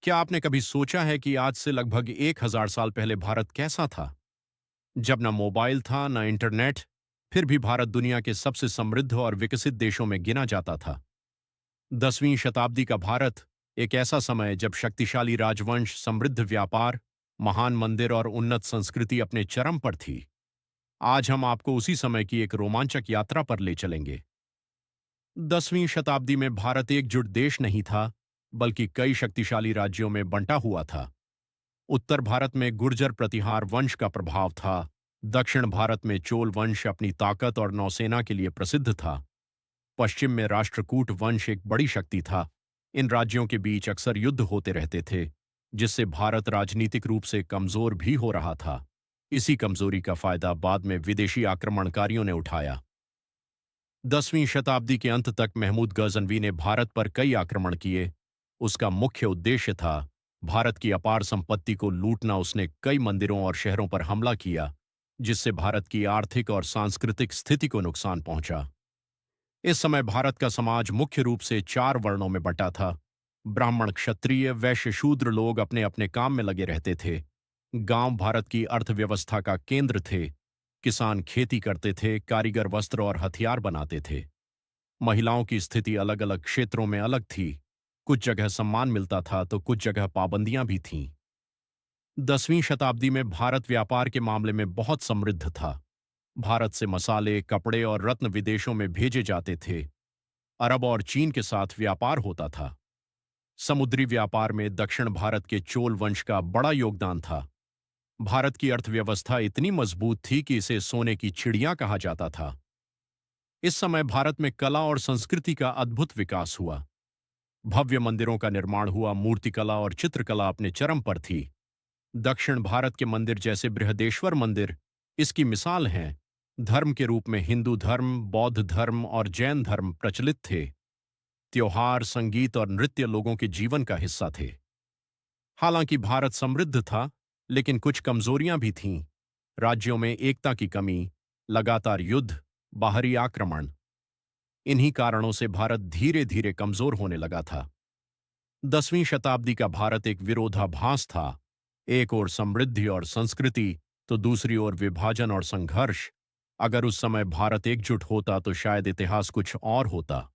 क्या आपने कभी सोचा है कि आज से लगभग 1000 साल पहले भारत कैसा था? जब ना मोबाइल था, ना इंटरनेट, फिर भी भारत दुनिया के सबसे समृद्ध और विकसित देशों में गिना जाता था। 10वीं शताब्दी का भारत एक ऐसा समय जब शक्तिशाली राजवंश, समृद्ध व्यापार, महान मंदिर और उन्नत संस्कृति अपने चरम पर थी। आज हम आपको उसी समय की एक रोमांचक यात्रा पर ले चलेंगे। 10वीं शताब्दी में भारत एकजुट देश नहीं था, बल्कि कई शक्तिशाली राज्यों में बंटा हुआ था। उत्तर भारत में गुर्जर प्रतिहार वंश का प्रभाव था। दक्षिण भारत में चोल वंश अपनी ताकत और नौसेना के लिए प्रसिद्ध था। पश्चिम में राष्ट्रकूट वंश एक बड़ी शक्ति था। इन राज्यों के बीच अक्सर युद्ध होते रहते थे, जिससे भारत राजनीतिक रूप से कमजोर भी हो रहा था। इसी कमजोरी का फायदा बाद में विदेशी आक्रमणकारियों ने उठाया। 10वीं शताब्दी के अंत तक महमूद गजनवी ने भारत पर कई आक्रमण किए। उसका मुख्य उद्देश्य था भारत की अपार संपत्ति को लूटना। उसने कई मंदिरों और शहरों पर हमला किया, जिससे भारत की आर्थिक और सांस्कृतिक स्थिति को नुकसान पहुंचा। इस समय भारत का समाज मुख्य रूप से 4 वर्णों में बंटा था। ब्राह्मण, क्षत्रिय, वैश्य, शूद्र लोग अपने अपने काम में लगे रहते थे। गांव भारत की अर्थव्यवस्था का केंद्र थे। किसान खेती करते थे, कारीगर वस्त्र और हथियार बनाते थे। महिलाओं की स्थिति अलग अलग क्षेत्रों में अलग थी। कुछ जगह सम्मान मिलता था तो कुछ जगह पाबंदियां भी थीं। 10वीं शताब्दी में भारत व्यापार के मामले में बहुत समृद्ध था। भारत से मसाले, कपड़े और रत्न विदेशों में भेजे जाते थे। अरब और चीन के साथ व्यापार होता था। समुद्री व्यापार में दक्षिण भारत के चोल वंश का बड़ा योगदान था। भारत की अर्थव्यवस्था इतनी मजबूत थी कि इसे सोने की चिड़िया कहा जाता था। इस समय भारत में कला और संस्कृति का अद्भुत विकास हुआ। भव्य मंदिरों का निर्माण हुआ, मूर्तिकला और चित्रकला अपने चरम पर थी। दक्षिण भारत के मंदिर जैसे बृहदेश्वर मंदिर इसकी मिसाल हैं। धर्म के रूप में हिंदू धर्म, बौद्ध धर्म और जैन धर्म प्रचलित थे। त्योहार, संगीत और नृत्य लोगों के जीवन का हिस्सा थे। हालांकि भारत समृद्ध था, लेकिन कुछ कमजोरियां भी थीं। राज्यों में एकता की कमी, लगातार युद्ध, बाहरी आक्रमण। इन्हीं कारणों से भारत धीरे धीरे कमजोर होने लगा था। 10वीं शताब्दी का भारत एक विरोधाभास था। एक ओर समृद्धि और संस्कृति, तो दूसरी ओर विभाजन और संघर्ष। अगर उस समय भारत एकजुट होता तो शायद इतिहास कुछ और होता।